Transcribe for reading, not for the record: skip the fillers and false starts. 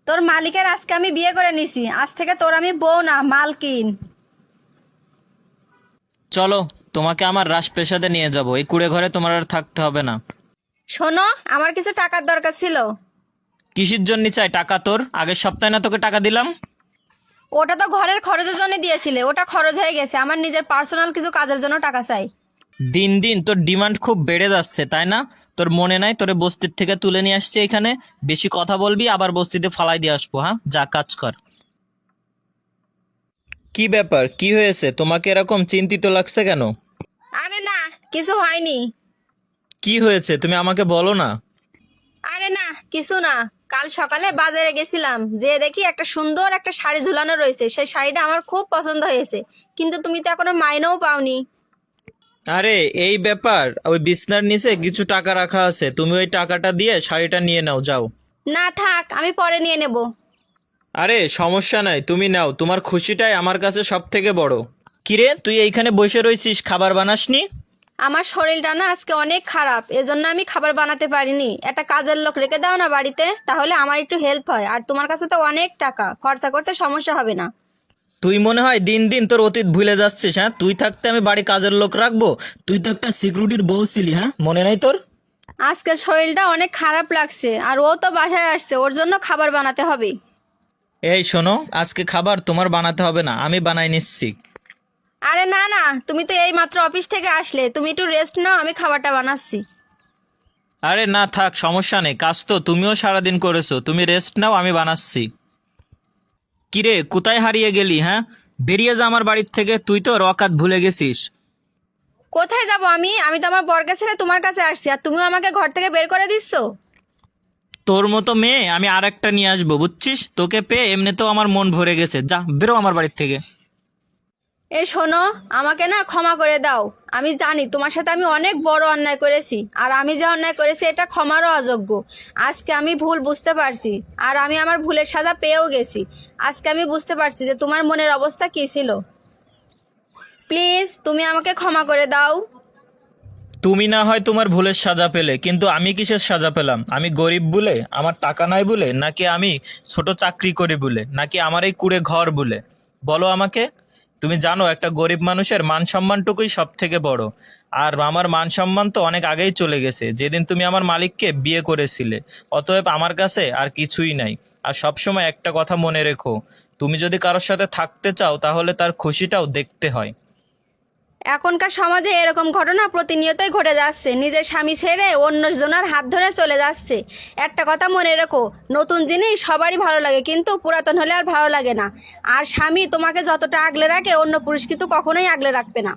তোর মালিকের আজকে আমি বিয়ে করে নিছি, আজ থেকে তোর আমি বউ না মালকিন। চলো, তোমাকে আমার রাজপ্রাসাদে নিয়ে যাব। এই কুড়ে ঘরে তোমার আর থাকতে হবে না। শোনো, আমার কিছু টাকার দরকার ছিল। কিসের জন্য চাই টাকা তোর? আগের সপ্তাহে না তোকে টাকা দিলাম? ওটা তো ঘরের খরচের জন্য দিয়েছিলে, ওটা খরচ হয়ে গেছে। আমার নিজের পার্সোনাল কিছু কাজের জন্য টাকা চাই। দিন দিন তোর ডিমান্ড খুব বেড়ে যাচ্ছে, তাই না? তোর মনে নাই তোরে বস্তির থেকে তুলে নিয়ে আসছে এখানে? বেশি কথা বলবি আবার বস্তিতে ফালাই দিয়ে আসবো। হ্যাঁ, যা কাজ কর। কি ব্যাপার, কি হয়েছে? তোমাকে এরকম চিন্তিত লাগছে কেন? আরে না, কিছু হয়নি। কি হয়েছে তুমি আমাকে বলো না। আরে না, কিছু না। কাল সকালে বাজারে গেছিলাম, যে দেখি একটা সুন্দর একটা শাড়ি ঝুলানো রয়েছে। সেই শাড়িটা আমার খুব পছন্দ হয়েছে, কিন্তু তুমি তো এখনো মাইনেও পাওনি। আরে এই ব্যাপার, ওই বিছনার নিচে কিছু টাকা রাখা আছে, তুমি ওই টাকাটা দিয়ে শাড়িটা নিয়ে নাও, যাও। না থাক, আমি পরে নিয়ে নেব। আরে সমস্যা নাই, তুমি নাও, তোমার খুশিটাই আমার কাছে সব থেকে বড়। কিরে, তুই এইখানে বসে রইছিস, খাবার বানাসনি? আমার শরীরটা না আজকে অনেক খারাপ, এজন্য আমি খাবার বানাতে পারিনি। একটা কাজের লোক রেখে দাও না বাড়িতে, তাহলে আমার একটু হেল্প হয়। আর তোমার কাছে তো অনেক টাকা, খরচা করতে সমস্যা হবে না। তুই মনে হয় দিন দিন তোর অতীত ভুলে যাচ্ছিস। হ্যাঁ, তুই থাকতে আমি বাড়ি কাজের লোক রাখবো? তুই তো একটা সিকিউরিটির বউ ছিলি, হ্যাঁ, মনে নাই তোর? আজকের শরীরটা অনেক খারাপ লাগছে, আর ও তো বাসায় আসছে, ওর জন্য খাবার বানাতে হবে। এই শোনো, আজকে খাবার তোমার বানাতে হবে না, আমি বানাই নিচ্ছি। আরে না না, তুমি তো এই মাত্র অফিস থেকে আসলে, তুমি একটু রেস্ট নাও, আমি খাবারটা বানাচ্ছি। আরে না থাক, সমস্যা নেই, কাজ তো তুমিও সারাদিন করেছো, তুমি রেস্ট নাও, আমি বানাচ্ছি। কিরে, কোথায় হারিয়ে গেলি? হ্যাঁ, বেরিয়ে যা আমার বাড়ির থেকে, তুই তো রকাত ভুলে গেছিস। কোথায় যাব আমি? আমি তো আমার বরকে ছেড়ে তোমার কাছে আসছি, আর তুমিও আমাকে ঘর থেকে বের করে দিচ্ছ। তোর মতো মেয়ে আমি আর একটা নিয়ে আসবো, বুঝছিস? তোকে পেয়ে এমনিতেও আমার মন ভরে গেছে, যা বেরো আমার বাড়ির থেকে। এই শোনো, আমাকে না ক্ষমা করে দাও। আমি জানি তোমার সাথে আমি অনেক বড় অন্যায় করেছি, আর আমি যে অন্যায় করেছি এটা ক্ষমারও অযোগ্য। আজকে আমি ভুল বুঝতে পারছি, আর আমি আমার ভুলের সাজা পেয়েও গেছি। আজকে আমি বুঝতে পারছি যে তোমার মনের অবস্থা কী ছিল। প্লিজ তুমি আমাকে ক্ষমা করে দাও। তুমি না হয় তোমার ভুলের সাজা পেলে, কিন্তু আমি কিসের সাজা পেলাম? আমি গরিব বলে, আমার টাকা নাই বলে, নাকি আমি ছোট চাকরি করি বলে, নাকি আমার এই কুড়ে ঘর বলে? বলো আমাকে। তুমি জানো একটা গরিব মানুষের মান সম্মানটুকুই সব থেকে বড়। আর আমার মান সম্মান তো অনেক আগেই চলে গেছে, যেদিন তুমি আমার মালিককে বিয়ে করেছিলে। অতএব আমার কাছে আর কিছুই নাই। আর সবসময় একটা কথা মনে রেখো, তুমি যদি কারোর সাথে থাকতে চাও তাহলে তার খুশিটাও দেখতে হয়। এখনকার সমাজে এরকম ঘটনা প্রতিনিয়তই ঘটে যাচ্ছে, নিজের স্বামী ছেড়ে অন্য জনের হাত ধরে চলে যাচ্ছে। একটা কথা মনে রেখো, নতুন জিনিস সবারই ভালো লাগে, কিন্তু পুরাতন হলে আর ভালো লাগে না। আর স্বামী তোমাকে যতটা আগলে রাখে, অন্য পুরুষ কিন্তু কখনোই আগলে রাখবে না।